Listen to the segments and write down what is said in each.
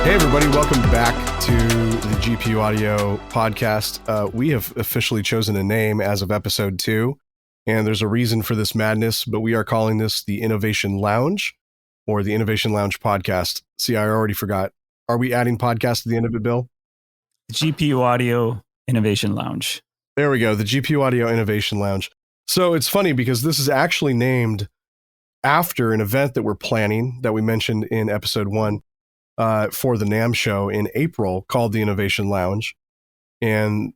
Hey, everybody, welcome back to the GPU Audio podcast. We have officially chosen a name as of episode 2, and there's a reason for this madness, but we are calling this the Innovation Lounge or the Innovation Lounge podcast. See, I already forgot. Are we adding podcast to the end of it, Bill? GPU Audio Innovation Lounge. There we go, the GPU Audio Innovation Lounge. So it's funny because this is actually named after an event that we're planning that we mentioned in episode 1. For the NAMM show in April called the Innovation Lounge. And,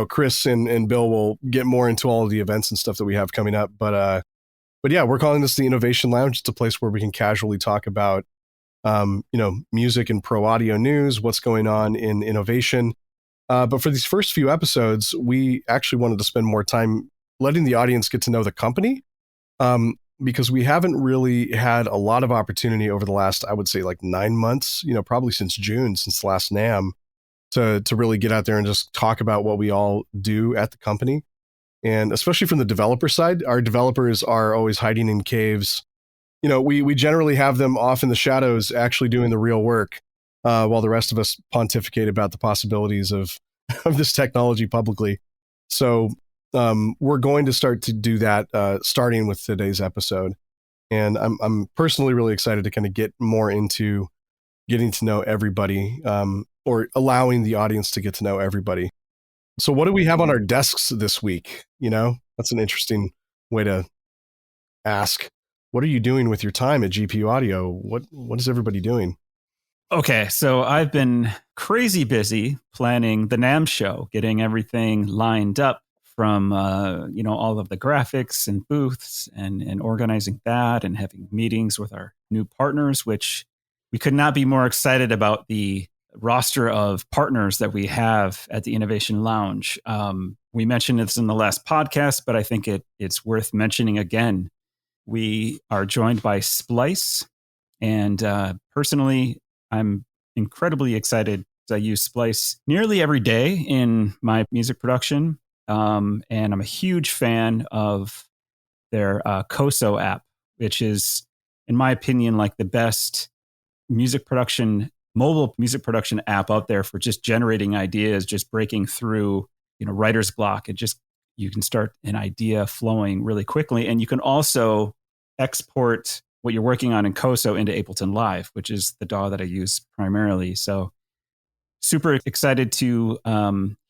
Chris and Bill will get more into all of the events and stuff that we have coming up. But yeah, we're calling this the Innovation Lounge. It's a place where we can casually talk about, music and pro audio news, what's going on in innovation. But for these first few episodes, we actually wanted to spend more time letting the audience get to know the company. Because we haven't really had a lot of opportunity over the last, I would say, like 9 months, probably since June, since the last NAMM, to really get out there and just talk about what we all do at the company. And especially from the developer side, our developers are always hiding in caves. We generally have them off in the shadows actually doing the real work, while the rest of us pontificate about the possibilities of this technology publicly. So we're going to start to do that starting with today's episode. And I'm personally really excited to kind of get more into getting to know everybody, or allowing the audience to get to know everybody. So what do we have on our desks this week? That's an interesting way to ask. What are you doing with your time at GPU Audio? What is everybody doing? Okay, so I've been crazy busy planning the NAMM show, getting everything lined up, from all of the graphics and booths and organizing that and having meetings with our new partners, which we could not be more excited about the roster of partners that we have at the Innovation Lounge. We mentioned this in the last podcast, but I think it's worth mentioning again. We are joined by Splice, and personally, I'm incredibly excited. I use Splice nearly every day in my music production. And I'm a huge fan of their Koso app, which is, in my opinion, like the best mobile music production app out there for just generating ideas, just breaking through, writer's block. You can start an idea flowing really quickly. And you can also export what you're working on in Koso into Ableton Live, which is the DAW that I use primarily. So super excited to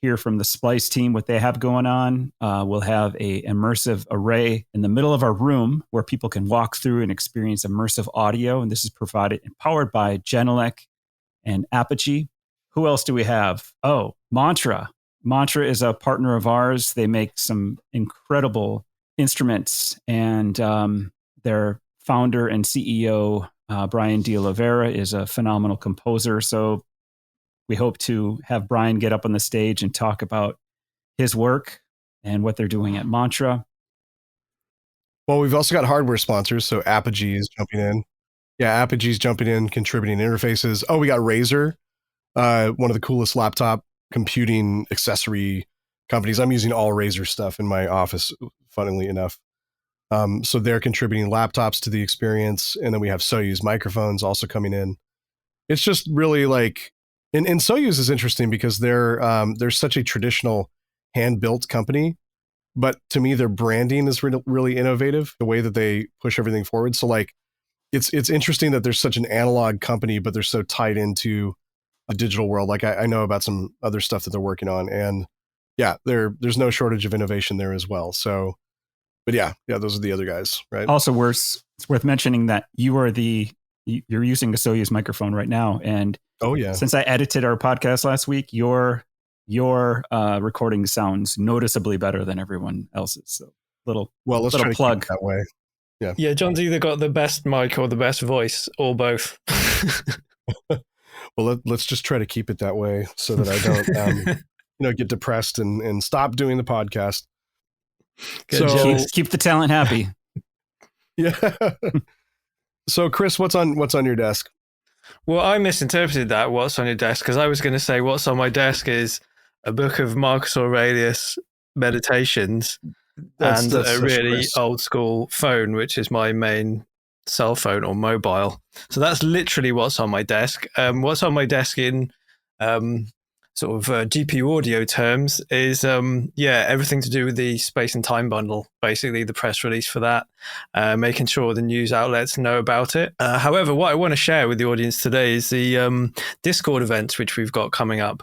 hear from the Splice team, what they have going on. We'll have a immersive array in the middle of our room where people can walk through and experience immersive audio. And this is powered by Genelec and Apogee. Who else do we have? Oh, Mantra. Mantra is a partner of ours. They make some incredible instruments, and their founder and CEO, Brian De Oliveira, is a phenomenal composer. So we hope to have Brian get up on the stage and talk about his work and what they're doing at Mantra. Well, we've also got hardware sponsors. So Apogee is jumping in. Yeah, Apogee's jumping in, contributing interfaces. Oh, we got Razer, one of the coolest laptop computing accessory companies. I'm using all Razer stuff in my office, funnily enough. So they're contributing laptops to the experience. And then we have Soyuz microphones also coming in. It's just really like, and Soyuz is interesting because they're such a traditional hand-built company, but to me their branding is really innovative, the way that they push everything forward. So like it's interesting that they're such an analog company, but they're so tied into a digital world. Like I know about some other stuff that they're working on, and yeah, there's no shortage of innovation there as well. So, but yeah, those are the other guys, right? Also, it's worth mentioning that you're using a Soyuz microphone right now, and oh yeah, since I edited our podcast last week, your recording sounds noticeably better tthan everyone else's. So let's try to plug keep it that way. Yeah, John's either got the best mic or the best voice, or both. Well, let's just try to keep it that way so that I don't, get depressed and stop doing the podcast. So keep the talent happy. Yeah. So, Chris, what's on your desk? Well, I misinterpreted that, what's on your desk, because I was going to say what's on my desk is a book of Marcus Aurelius meditations and a really old school phone, which is my main cell phone or mobile. So that's literally what's on my desk. What's on my desk in sort of GPU audio terms is everything to do with the space and time bundle, basically the press release for that, making sure the news outlets know about it. However, what I want to share with the audience today is the Discord events which we've got coming up.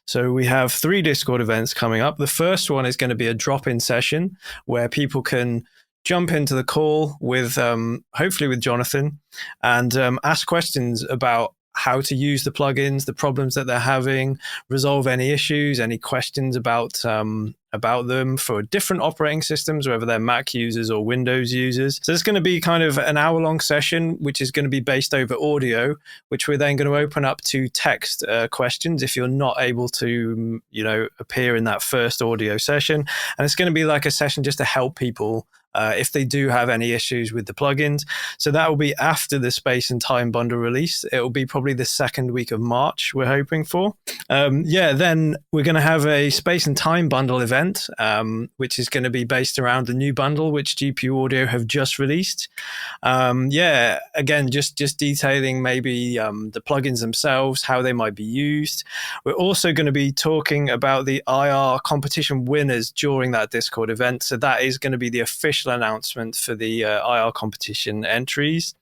So we have 3 Discord events coming up. The first one is going to be a drop-in session where people can jump into the call with hopefully with Jonathan and ask questions about how to use the plugins, the problems that they're having, resolve any issues, any questions about them for different operating systems, whether they're Mac users or Windows users. So it's going to be kind of an hour-long session, which is going to be based over audio, which we're then going to open up to text questions if you're not able to, appear in that first audio session. And it's going to be like a session just to help people if they do have any issues with the plugins. So that will be after the space and time bundle release. It will be probably the second week of March, we're hoping for. Then we're going to have a space and time bundle event, which is going to be based around the new bundle, which GPU Audio have just released. Again, just detailing maybe the plugins themselves, how they might be used. We're also going to be talking about the IR competition winners during that Discord event. So that is going to be the official announcement for the IR competition entries.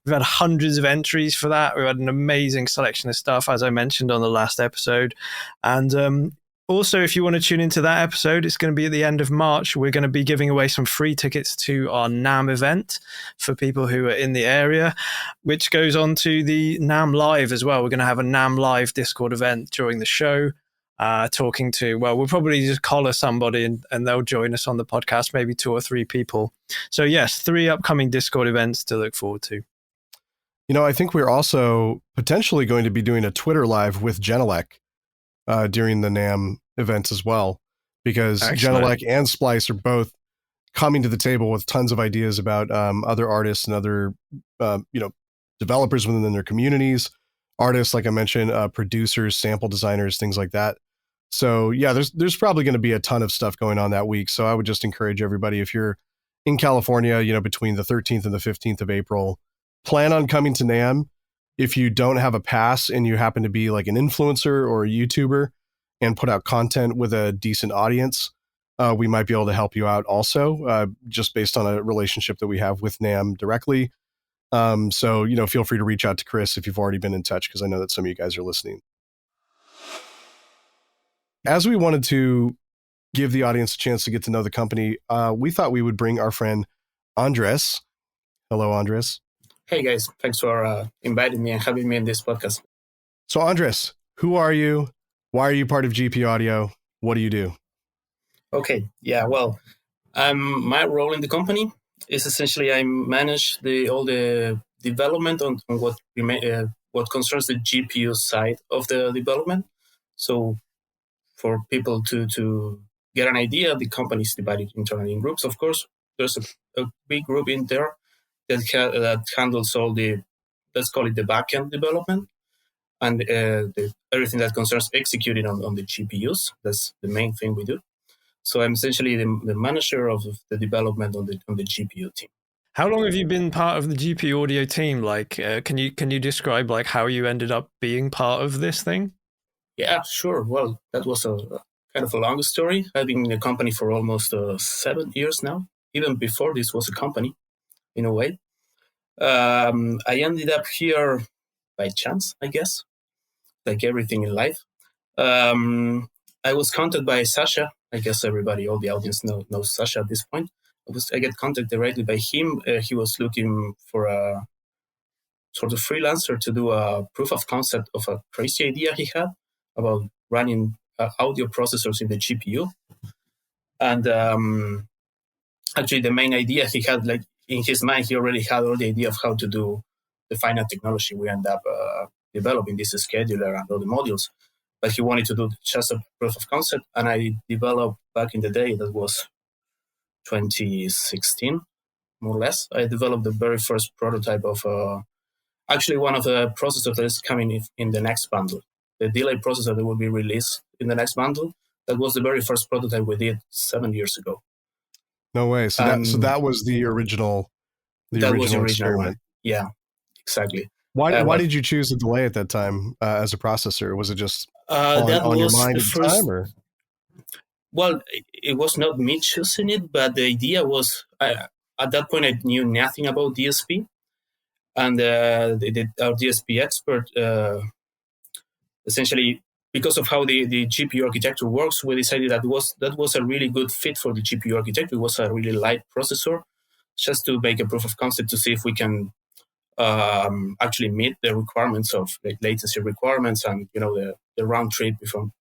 We've had hundreds of entries for that. We've had an amazing selection of stuff, as I mentioned on the last episode. And also, if you want to tune into that episode, it's going to be at the end of March. We're going to be giving away some free tickets to our NAMM event for people who are in the area, which goes on to the NAMM Live as well. We're going to have a NAMM Live Discord event during the show. We'll probably just collar somebody and they'll join us on the podcast, maybe 2 or 3 people. So yes, 3 upcoming Discord events to look forward to. I think we're also potentially going to be doing a Twitter live with Genelec during the NAMM events as well, because Genelec and Splice are both coming to the table with tons of ideas about other artists and other developers within their communities, artists, like I mentioned, producers, sample designers, things like that. So yeah, there's probably going to be a ton of stuff going on that week. So I would just encourage everybody, if you're in California, between the 13th and the 15th of April, plan on coming to NAMM. If you don't have a pass and you happen to be like an influencer or a YouTuber and put out content with a decent audience, we might be able to help you out also, just based on a relationship that we have with NAMM directly. So feel free to reach out to Chris if you've already been in touch, because I know that some of you guys are listening. As we wanted to give the audience a chance to get to know the company, we thought we would bring our friend Andrés. Hello, Andrés. Hey guys, thanks for inviting me and having me in this podcast. So Andrés, who are you? Why are you part of GP Audio? What do you do? Okay, well, my role in the company is essentially I manage all the development on what concerns the GPU side of the development. So for people to get an idea, the company is divided internally in groups. Of course, there's a big group in there that handles all the, let's call it the backend development, and everything that concerns executing on the GPUs. That's the main thing we do. So I'm essentially the manager of the development on the GPU team. How long have you been part of the GPU Audio team? Like, can you describe like how you ended up being part of this thing? Yeah, sure. Well, that was a kind of a long story. I've been in the company for almost 7 years now. Even before this was a company, in a way. I ended up here by chance, I guess, like everything in life. I was contacted by Sasha. I guess everybody, all the audience knows Sasha at this point. I get contacted directly by him. He was looking for a sort of freelancer to do a proof of concept of a crazy idea he had about running audio processors in the GPU. And actually, the main idea he had, like in his mind, he already had all the idea of how to do the final technology we end up developing, this scheduler and all the modules. But he wanted to do just a proof of concept. And I developed back in the day, that was 2016, more or less. I developed the very first prototype of actually one of the processors that is coming in the next bundle. The delay processor that will be released in the next bundle. That was the very first prototype we did 7 years ago. No way. So that was the original That was the original experiment. one. Yeah, exactly. Why did you choose the delay at that time as a processor? Was it just that on your was mind the at the first. time, or? Well, it was not me choosing it, but the idea was at that point I knew nothing about DSP, and our DSP expert essentially, because of how the GPU architecture works, we decided that was a really good fit for the GPU architecture. It was a really light processor, just to make a proof of concept to see if we can actually meet the requirements of like latency requirements and the round trip from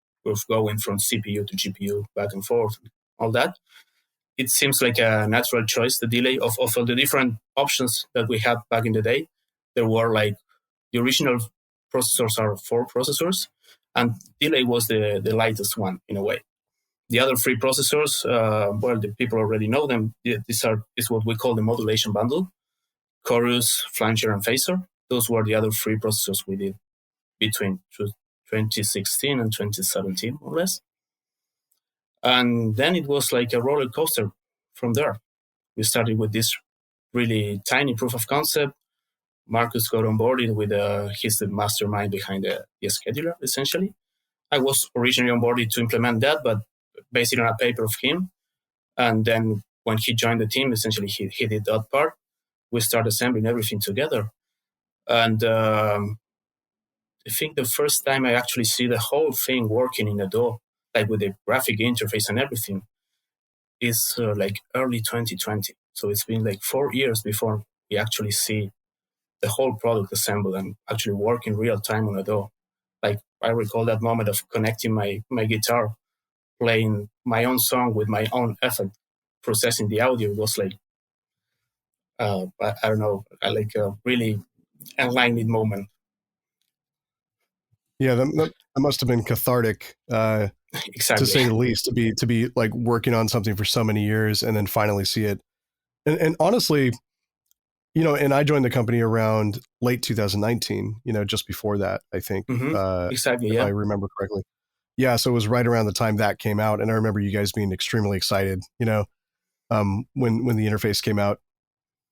going from CPU to GPU back and forth, all that. It seems like a natural choice. The delay of all the different options that we had back in the day, there were like the original processors are 4 processors, and delay was the lightest one in a way. The other 3 processors, well, the people already know them. Is what we call the modulation bundle: Chorus, Flanger, and Phaser. Those were the other 3 processors we did between 2016 and 2017, more or less. And then it was like a roller coaster from there. We started with this really tiny proof of concept. Marcus got on board with he's the mastermind behind the scheduler, essentially. I was originally on board to implement that, but based on a paper of him. And then when he joined the team, essentially he did that part. We started assembling everything together. And I think the first time I actually see the whole thing working in a DAW, like with the graphic interface and everything, is like early 2020. So it's been like 4 years before we actually see the whole product assembled and actually work in real time on a DAW. Like I recall that moment of connecting my guitar, playing my own song with my own effect, processing the audio. It was like, I don't know, like a really enlightening moment. Yeah, that must have been cathartic, Exactly. to say the least. To be like working on something for so many years and then finally see it. And honestly, and I joined the company around late 2019. Just before that, I think. Exactly. If Yeah. I remember correctly. Yeah, so it was right around the time that came out, and I remember you guys being extremely excited. When the interface came out,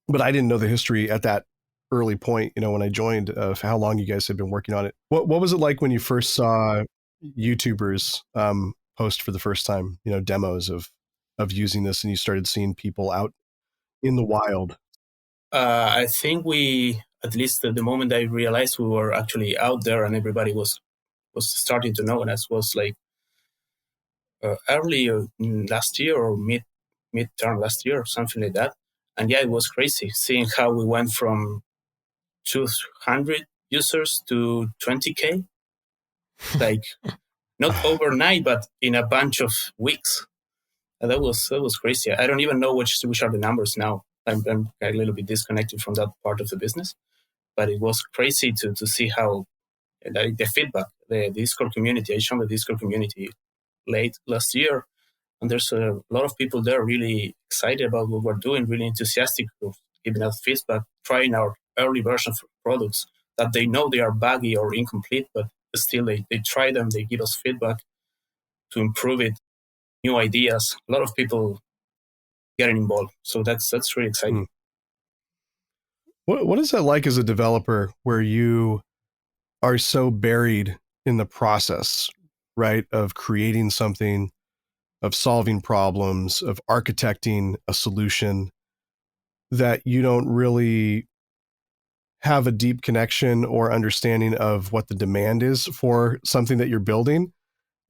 but I didn't know the history at that early point, when I joined, of how long you guys had been working on it. What was it like when you first saw YouTubers post for the first time, demos of using this, and you started seeing people out in the wild? I think at least at the moment I realized we were actually out there and everybody was starting to know us was like early last year or mid-term last year or something like that. And yeah, it was crazy seeing how we went from 200 users to 20K, like not overnight, but in a bunch of weeks. And that was crazy. I don't even know which are the numbers now. I'm a little bit disconnected from that part of the business, but it was crazy to see how the feedback, the Discord community. I joined the Discord community late last year, and there's a lot of people there really excited about what we're doing, really enthusiastic of giving us feedback, trying our early version of products that they know they are buggy or incomplete, but still they try them, they give us feedback to improve it, new ideas. A lot of people getting involved. So that's really exciting. What is that like as a developer, where you are so buried in the process, right, of creating something, of solving problems, of architecting a solution, that you don't really have a deep connection or understanding of what the demand is for something that you're building,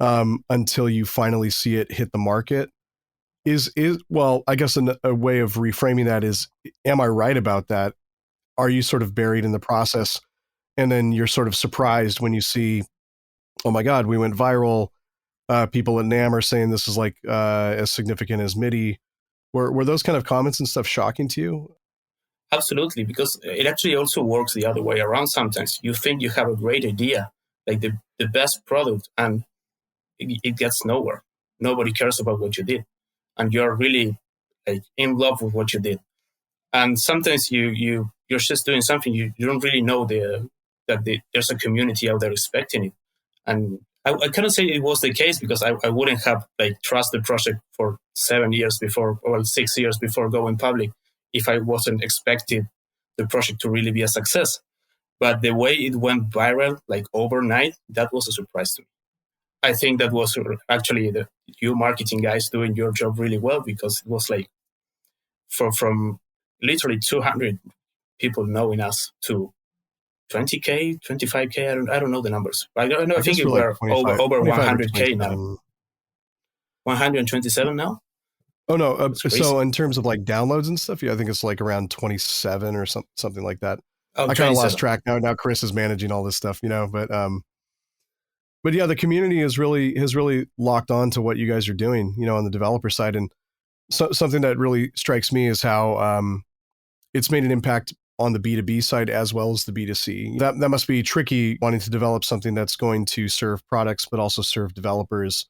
until you finally see it hit the market? Well, I guess a way of reframing that is, am I right about that? Are you sort of buried in the process, and then you're sort of surprised when you see, oh my God, we went viral. People at NAMM are saying this is like as significant as MIDI. Were those kind of comments and stuff shocking to you? Absolutely, because it actually also works the other way around. Sometimes you think you have a great idea, like the best product, and it gets nowhere. Nobody cares about what you did, and you're really like in love with what you did. And sometimes you're just doing something you don't really know there's a community out there expecting it. And I cannot say it was the case, because I wouldn't have like trust the project for 7 years before, or 6 years before going public, if I wasn't expected the project to really be a success. But the way it went viral, like overnight, that was a surprise to me. I think that was actually you marketing guys doing your job really well, because it was like from literally 200 people knowing us to 20K, 25K. I don't know the numbers. I think we're like we're 25, over 25 or 100K now. 27. 127 now? Oh no! That's crazy. So in terms of like downloads and stuff, yeah, I think it's like around 27 or something like that. Oh, I kind of 27. lost track now. Now Chris is managing all this stuff, but yeah, the community has really locked on to what you guys are doing, on the developer side. And something that really strikes me is how it's made an impact on the B2B side as well as the B2C. That must be tricky, wanting to develop something that's going to serve products, but also serve developers,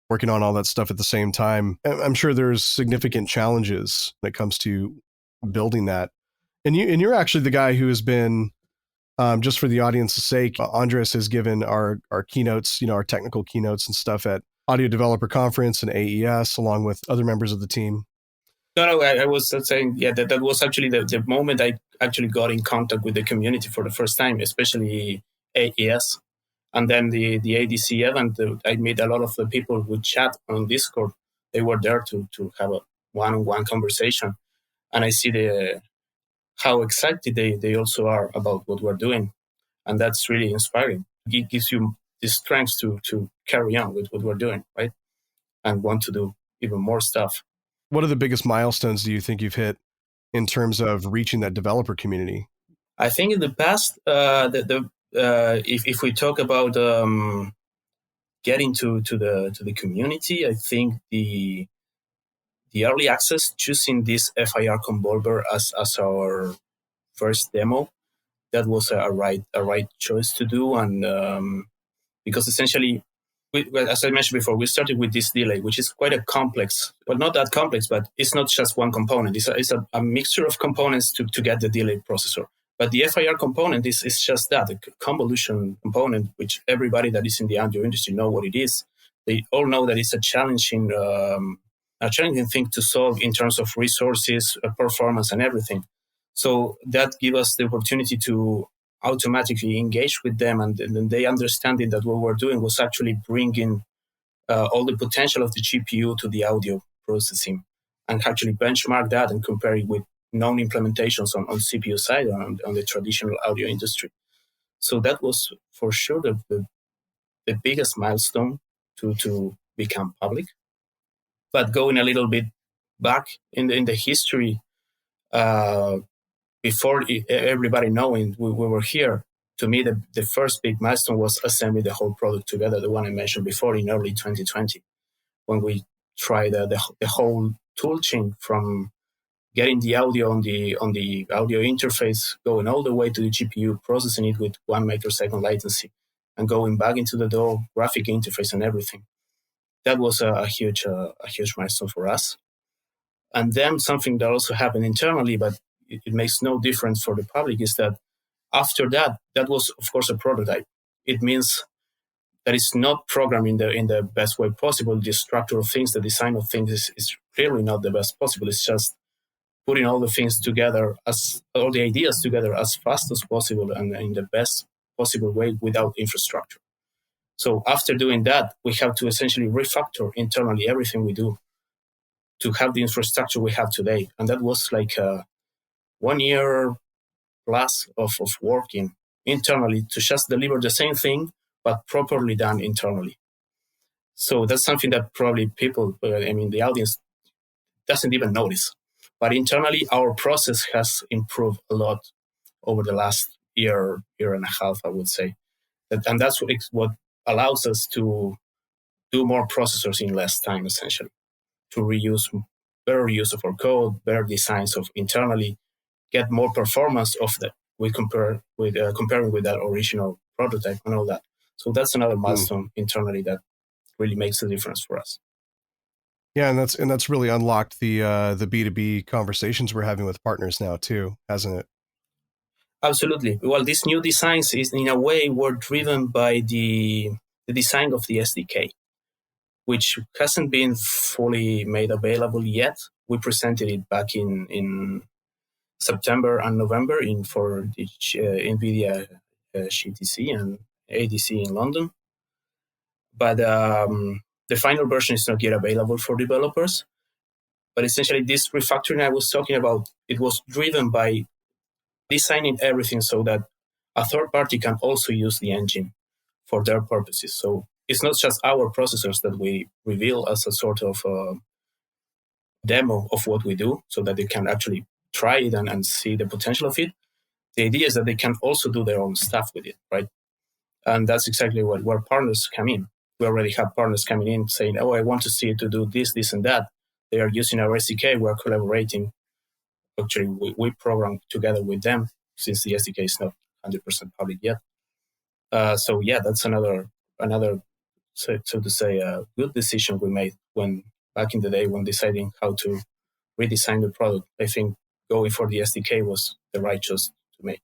working on all that stuff at the same time. I'm sure there's significant challenges when it comes to building that. And you're actually the guy who has been, just for the audience's sake, Andres has given our keynotes, our technical keynotes and stuff at Audio Developer Conference and AES, along with other members of the team. No, I was saying, yeah, that was actually the moment I actually got in contact with the community for the first time, especially AES. And then the ADC event, I met a lot of the people who chat on Discord. They were there to have a one-on-one conversation. And I see how excited they also are about what we're doing. And that's really inspiring. It gives you the strength to carry on with what we're doing, right? And want to do even more stuff. What are the biggest milestones do you think you've hit in terms of reaching that developer community? I think in the past, if we talk about getting to the community, I think the early access, choosing this FIR Convolver as our first demo, that was a right choice to do, and because essentially, as I mentioned before, we started with this delay, which is quite a complex, well, not that complex, but it's not just one component. It's a mixture of components to get the delay processor. But the FIR component is just that, a convolution component, which everybody that is in the audio industry know what it is. They all know that it's a challenging thing to solve in terms of resources, performance, and everything. So that gives us the opportunity to automatically engage with them, and then they understanding that what we're doing was actually bringing all the potential of the GPU to the audio processing, and actually benchmark that and compare it with known implementations on CPU side on the traditional audio industry. So that was for sure the biggest milestone to become public. But going a little bit back in the history, before everybody knowing we were here, to me, the first big milestone was assembling the whole product together, the one I mentioned before in early 2020, when we tried the whole tool chain from getting the audio on the audio interface, going all the way to the GPU, processing it with 1 microsecond latency, and going back into the DAW graphic interface and everything. That was a huge milestone for us. And then something that also happened internally, but it makes no difference for the public, is that after that was, of course, a prototype. It means that it's not programmed in the best way possible. The structure of things, the design of things is clearly not the best possible. It's just putting all the things together, all the ideas together as fast as possible and in the best possible way without infrastructure. So after doing that, we have to essentially refactor internally everything we do to have the infrastructure we have today. And that was like 1 year plus of working internally to just deliver the same thing, but properly done internally. So that's something that probably people, the audience doesn't even notice. But internally, our process has improved a lot over the last year and a half, I would say. And that's what allows us to do more processors in less time, essentially, to reuse better use of our code, better designs of internally, get more performance of that. We comparing with that original prototype and all that. So that's another milestone internally that really makes a difference for us. Yeah, and that's really unlocked the B2B conversations we're having with partners now too, hasn't it? Absolutely. Well, these new designs is in a way were driven by the design of the SDK, which hasn't been fully made available yet. We presented it back in September and November for the NVIDIA GTC and ADC in London. But the final version is not yet available for developers. But essentially, this refactoring I was talking about, it was driven by designing everything so that a third party can also use the engine for their purposes. So it's not just our processors that we reveal as a sort of demo of what we do so that they can actually try it and see the potential of it. The idea is that they can also do their own stuff with it, right? And that's exactly where partners come in. We already have partners coming in saying, oh, I want to see it to do this, this, and that. They are using our SDK. We're collaborating. Actually, we program together with them since the SDK is not 100% public yet. So yeah, that's another so to say, good decision we made when back in the day when deciding how to redesign the product. I think going for the SDK was the right choice to make.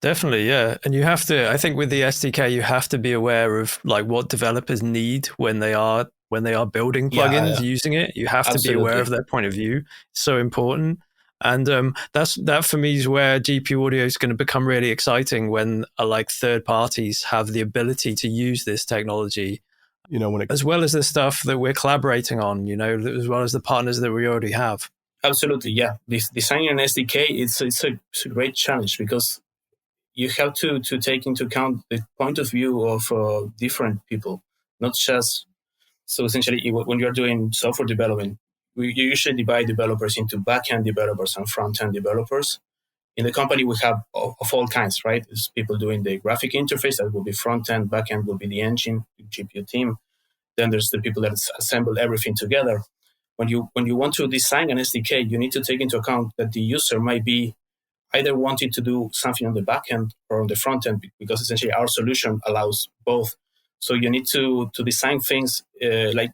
Definitely, yeah. And you have to, I think with the SDK, you have to be aware of like what developers need when they are building plugins using it. You have to be aware of their point of view. It's so important. And that for me is where GPU audio is going to become really exciting when like third parties have the ability to use this technology, you know, as well as the stuff that we're collaborating on, you know, as well as the partners that we already have. Absolutely, yeah. This designing an SDK, it's a great challenge because you have to take into account the point of view of different people, not just. So essentially, when you're doing software development, you usually divide developers into back-end developers and front-end developers. In the company, we have of all kinds, right? There's people doing the graphic interface, that will be front-end, back-end will be the engine, the GPU team. Then there's the people that assemble everything together. When you want to design an SDK, you need to take into account that the user might be either wanting to do something on the back end or on the front end, because essentially our solution allows both. So you need to design things like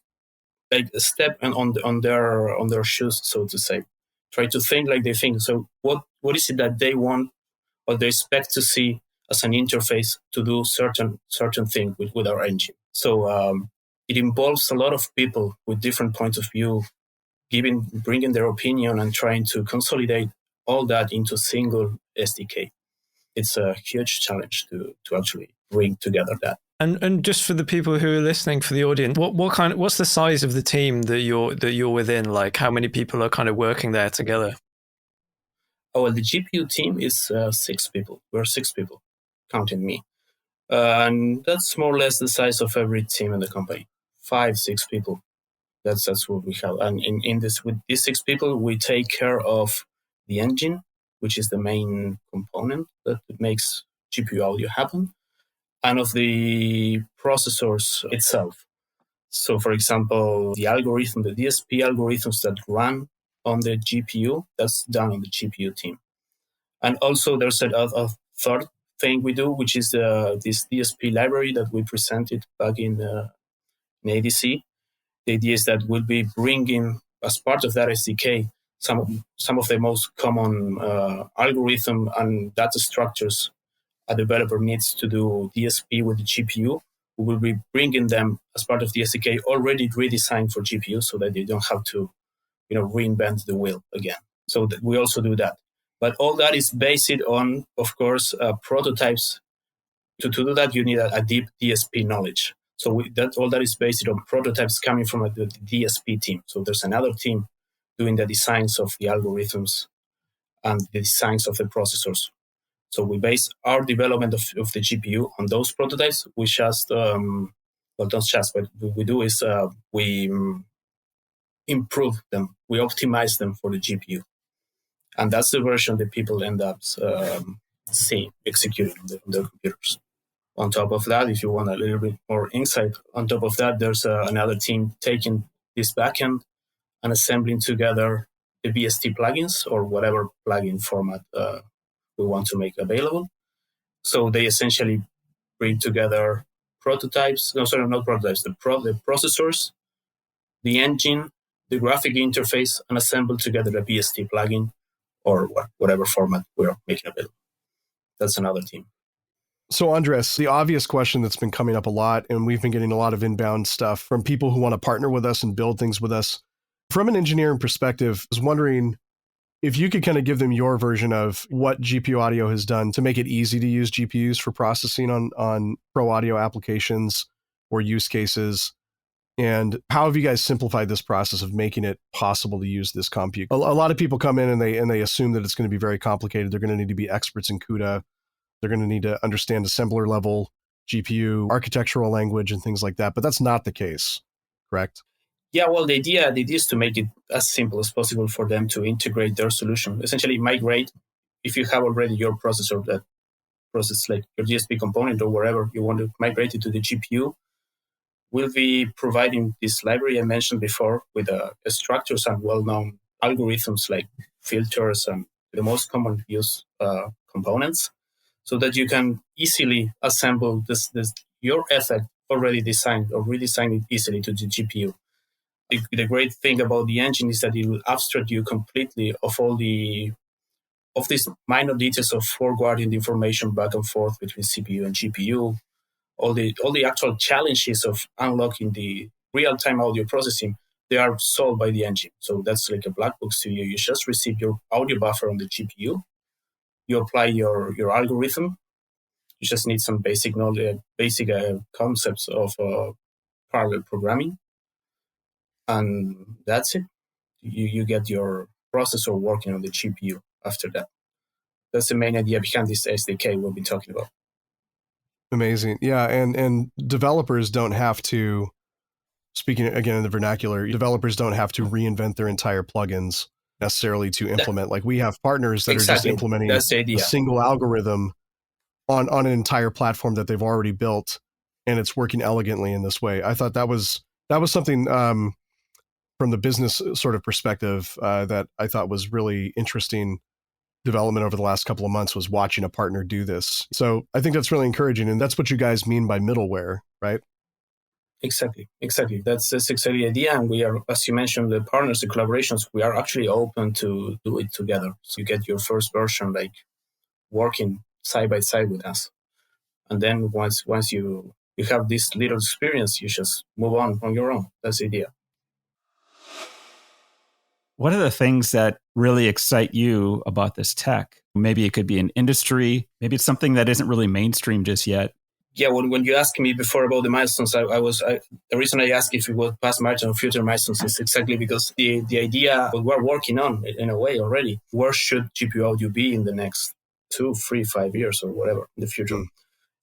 a step on their shoes, so to say. Try to think like they think. So what is it that they want or they expect to see as an interface to do certain thing with our engine? So it involves a lot of people with different points of view, bringing their opinion and trying to consolidate all that into a single SDK. It's a huge challenge to actually bring together that. And just for the people who are listening, for the audience, what's the size of the team that you're within? Like, how many people are kind of working there together? Oh, well, the GPU team is 6 people. We're 6 people, counting me, and that's more or less the size of every team in the company. 5-6 people. That's what we have. And with these 6 people, we take care of the engine, which is the main component that makes GPU audio happen, and of the processors itself. So, for example, the DSP algorithms that run on the GPU, that's done on the GPU team. And also there's a third thing we do, which is this DSP library that we presented back in ADC. The idea is that we'll be bringing, as part of that SDK, some of the most common algorithm and data structures a developer needs to do DSP with the GPU. We will be bringing them as part of the SDK already redesigned for GPU, so that they don't have to, reinvent the wheel again. So that we also do that. But all that is based on, of course, prototypes. To do that, you need a deep DSP knowledge. So all that is based on prototypes coming from the DSP team. So there's another team doing the designs of the algorithms and the designs of the processors. So we base our development of the GPU on those prototypes. We just, not just, but what we do is we improve them. We optimize them for the GPU. And that's the version that people end up executing on their computers. On top of that, if you want a little bit more insight, on top of that, there's another team taking this backend and assembling together the VST plugins or whatever plugin format we want to make available. So they essentially bring together prototypes, not prototypes, the processors, the engine, the graphic interface, and assemble together the VST plugin or whatever format we're making available. That's another team. So Andrés, the obvious question that's been coming up a lot, and we've been getting a lot of inbound stuff from people who want to partner with us and build things with us. From an engineering perspective, I was wondering, if you could kind of give them your version of what GPU Audio has done to make it easy to use GPUs for processing on pro audio applications or use cases, and how have you guys simplified this process of making it possible to use this compute? A lot of people come in and they assume that it's going to be very complicated. They're going to need to be experts in CUDA. They're going to need to understand assembler level GPU architectural language and things like that. But that's not the case, correct? Yeah, well, the idea is to make it as simple as possible for them to integrate their solution. Essentially, migrate, if you have already your processor that process like your DSP component or wherever you want to migrate it to the GPU, we'll be providing this library I mentioned before with structures and well-known algorithms like filters and the most common used components, so that you can easily assemble your effect already designed or redesign it easily to the GPU. The great thing about the engine is that it will abstract you completely of all these minor details of forwarding information back and forth between CPU and GPU, all the actual challenges of unlocking the real-time audio processing. They are solved by the engine. So that's like a black box to you. You just receive your audio buffer on the GPU. You apply your algorithm. You just need some basic knowledge, basic concepts of parallel programming. And that's it. You get your processor working on the GPU after that. That's the main idea behind this SDK we've been talking about. Amazing. Yeah. And developers don't have to, speaking again in the vernacular, developers don't have to reinvent their entire plugins necessarily to implement. Like we have partners that are just implementing a single algorithm on an entire platform that they've already built, and it's working elegantly in this way. I thought that was something from the business sort of perspective that I thought was really interesting development over the last couple of months, was watching a partner do this. So I think that's really encouraging, and that's what you guys mean by middleware, right? Exactly. That's exactly the idea. And we are, as you mentioned, the partners, the collaborations, we are actually open to do it together. So you get your first version like working side by side with us. And then once you have this little experience, you just move on your own. That's the idea. What are the things that really excite you about this tech? Maybe it could be an industry. Maybe it's something that isn't really mainstream just yet. Yeah, when you asked me before about the milestones, the reason I asked if it was past milestone or future milestones is exactly because the idea what we're working on in a way already. Where should GPU audio be in the next 2, 3, 5 years or whatever in the future?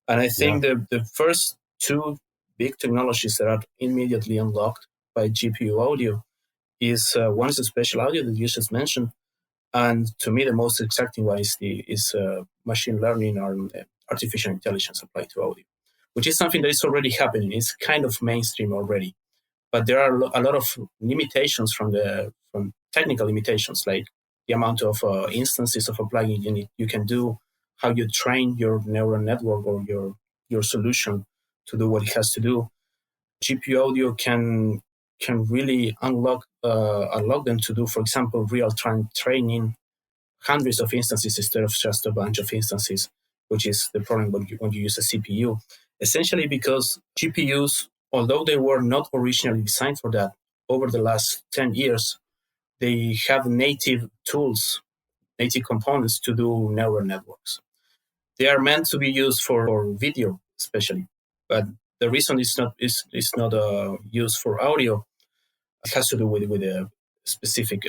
And I think the first two big technologies that are immediately unlocked by GPU audio is one is the spatial audio that you just mentioned, and to me the most exciting one is machine learning or artificial intelligence applied to audio, which is something that is already happening. It's kind of mainstream already, but there are a lot of limitations from technical limitations, like the amount of instances of a plugin you can do, how you train your neural network or your solution to do what it has to do. GPU audio can really unlock them to do, for example, real-time training, hundreds of instances instead of just a bunch of instances, which is the problem when you use a CPU. Essentially because GPUs, although they were not originally designed for that, over the last 10 years, they have native tools, native components to do neural networks. They are meant to be used for video, especially, but the reason it's not used for audio. It has to do with the specific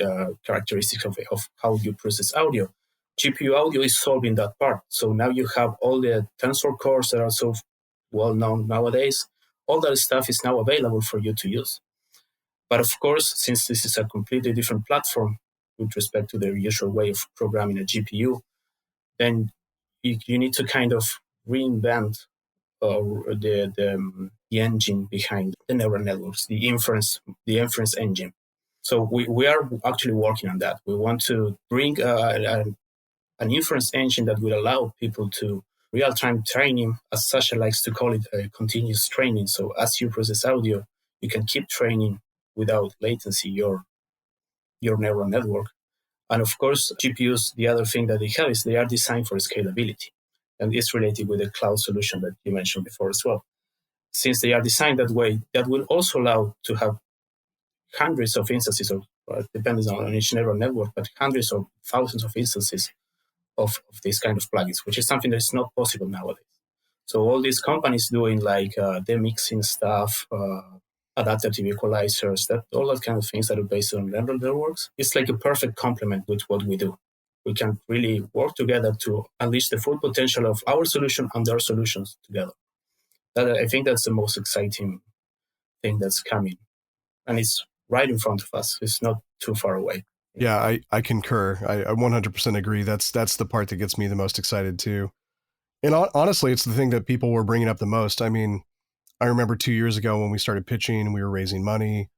characteristics of how you process audio. GPU audio is solving that part. So now you have all the tensor cores that are so well known nowadays. All that stuff is now available for you to use. But of course, since this is a completely different platform with respect to the usual way of programming a GPU, then you need to kind of reinvent the engine behind the neural networks, the inference engine. So we are actually working on that. We want to bring an inference engine that will allow people to real-time training, as Sasha likes to call it, continuous training. So as you process audio, you can keep training without latency your neural network. And of course, GPUs, the other thing that they have is they are designed for scalability. And it's related with the cloud solution that you mentioned before as well. Since they are designed that way, that will also allow to have hundreds of instances depending on each neural network, but hundreds or thousands of instances of these kind of plugins, which is something that's not possible nowadays. So all these companies doing like demixing stuff, adaptive equalizers, all that kind of things that are based on neural networks, it's like a perfect complement with what we do. We can really work together to unleash the full potential of our solution and their solutions together. I think that's the most exciting thing that's coming. And it's right in front of us. It's not too far away. Yeah, I concur. I 100% agree. That's the part that gets me the most excited too. And honestly, it's the thing that people were bringing up the most. I mean, I remember 2 years ago when we started pitching, we were raising money,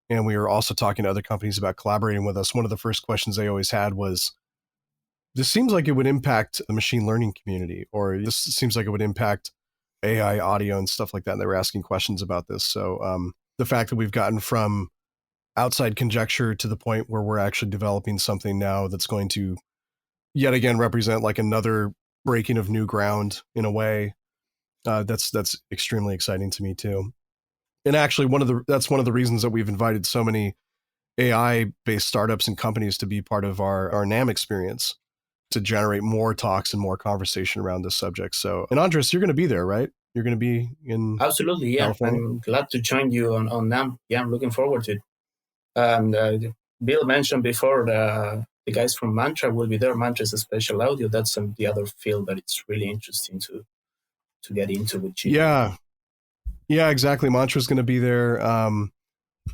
and we were also talking to other companies about collaborating with us. One of the first questions they always had was, this seems like it would impact the machine learning community, or this seems like it would impact AI audio and stuff like that. And they were asking questions about this. So the fact that we've gotten from outside conjecture to the point where we're actually developing something now that's going to yet again represent like another breaking of new ground in a way, that's extremely exciting to me too. And actually that's one of the reasons that we've invited so many AI based startups and companies to be part of our NAMM experience, to generate more talks and more conversation around this subject. So, and Andres, you're going to be there, right? You're going to be in Absolutely, yeah. California? I'm glad to join you on NAMM. Yeah, I'm looking forward to it. And Bill mentioned before the guys from Mantra will be there. Mantra is a spatial audio. That's the other field that it's really interesting to get into with GPU. Yeah, exactly. Mantra's going to be there.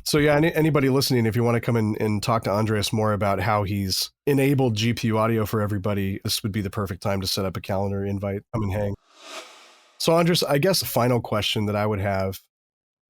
So yeah, anybody listening, if you want to come in and talk to Andres more about how he's enabled GPU audio for everybody, this would be the perfect time to set up a calendar invite. Come and hang. So Andres, I guess the final question that I would have,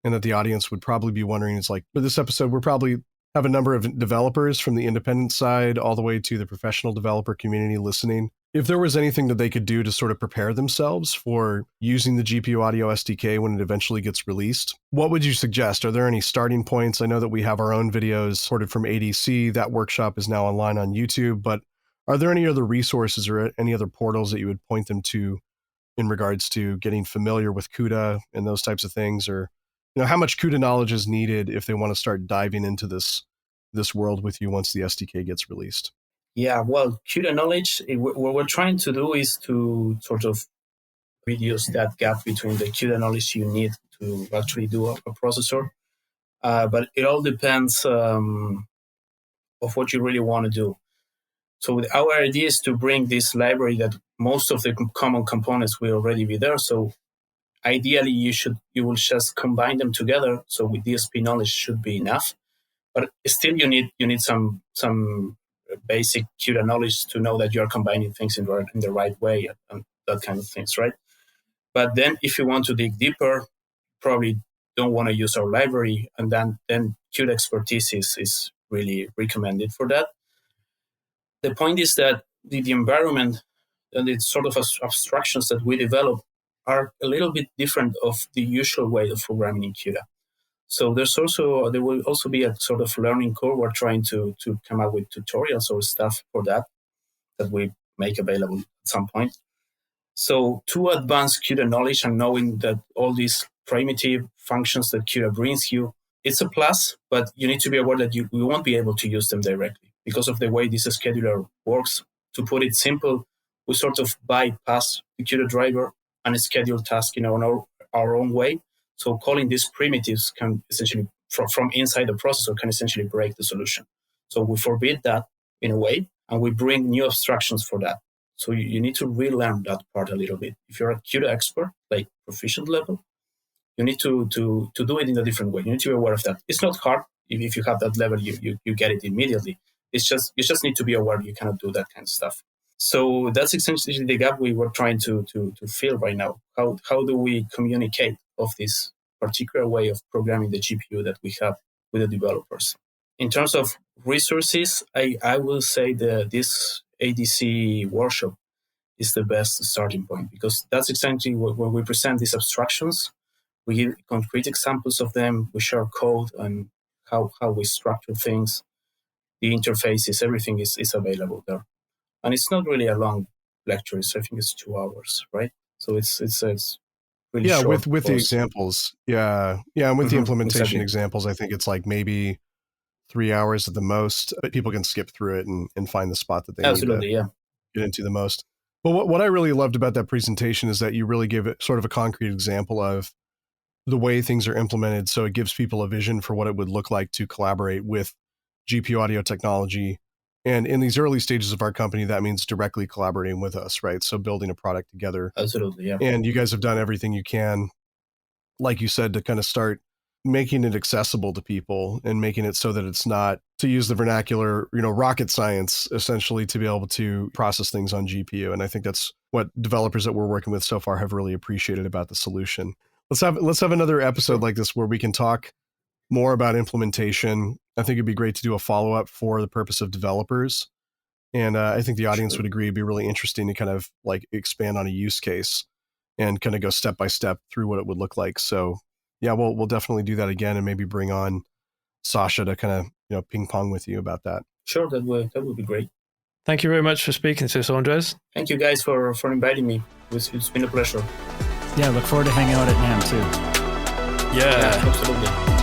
and that the audience would probably be wondering, is like, for this episode, we're probably have a number of developers from the independent side all the way to the professional developer community listening. If there was anything that they could do to sort of prepare themselves for using the GPU Audio SDK when it eventually gets released, what would you suggest? Are there any starting points? I know that we have our own videos sorted from ADC. That workshop is now online on YouTube, but are there any other resources or any other portals that you would point them to in regards to getting familiar with CUDA and those types of things? Or, you know, how much CUDA knowledge is needed if they want to start diving into this world with you once the SDK gets released? Yeah, well, CUDA knowledge, what we're trying to do is to sort of reduce that gap between the CUDA knowledge you need to actually do a processor. But it all depends of what you really want to do. So our idea is to bring this library that most of the common components will already be there. So ideally, you will just combine them together. So with DSP knowledge should be enough. But still, you need some basic CUDA knowledge to know that you're combining things in the right way and that kind of things, right? But then if you want to dig deeper, probably don't want to use our library, and then CUDA expertise is really recommended for that. The point is that the environment and the sort of abstractions that we develop are a little bit different of the usual way of programming in CUDA. So there will also be a sort of learning curve. We're trying to come up with tutorials or stuff for that we make available at some point. So to advance CUDA knowledge and knowing that all these primitive functions that CUDA brings you, it's a plus, but you need to be aware that we won't be able to use them directly because of the way this scheduler works. To put it simple, we sort of bypass the CUDA driver and schedule tasks in our own way. So calling these primitives can essentially, from inside the processor, can essentially break the solution. So we forbid that in a way, and we bring new abstractions for that. So you need to relearn that part a little bit. If you're a CUDA expert, like proficient level, you need to do it in a different way. You need to be aware of that. It's not hard. If you have that level, you get it immediately. You just need to be aware you cannot do that kind of stuff. So that's essentially the gap we were trying to fill right now. How do we communicate of this particular way of programming the GPU that we have with the developers? In terms of resources, I will say that this ADC workshop is the best starting point, because that's essentially where we present these abstractions. We give concrete examples of them. We share code and how we structure things. The interfaces, everything is available there. And it's not really a long lecture. I think it's 2 hours, right? So it's really short. With the examples. Yeah. And with the implementation exactly. examples, I think it's like maybe 3 hours at the most, but people can skip through it and find the spot that they Absolutely, need to get into the most. But what I really loved about that presentation is that you really gave it sort of a concrete example of the way things are implemented. So it gives people a vision for what it would look like to collaborate with GPU audio technology. And in these early stages of our company, that means directly collaborating with us, right? So building a product together. Absolutely, yeah. And you guys have done everything you can, like you said, to kind of start making it accessible to people and making it so that it's not, to use the vernacular, rocket science, essentially, to be able to process things on GPU. And I think that's what developers that we're working with so far have really appreciated about the solution. Let's have another episode like this where we can talk more about implementation. I think it'd be great to do a follow-up for the purpose of developers. And I think the audience would agree it'd be really interesting to kind of like expand on a use case and kind of go step by step through what it would look like. So yeah, we'll definitely do that again and maybe bring on Sasha to kind of ping pong with you about that. Sure, that would be great. Thank you very much for speaking to us, Andrés. Thank you guys for inviting me. It's been a pleasure. Yeah, look forward to hanging out at NAMM too. Yeah. Absolutely.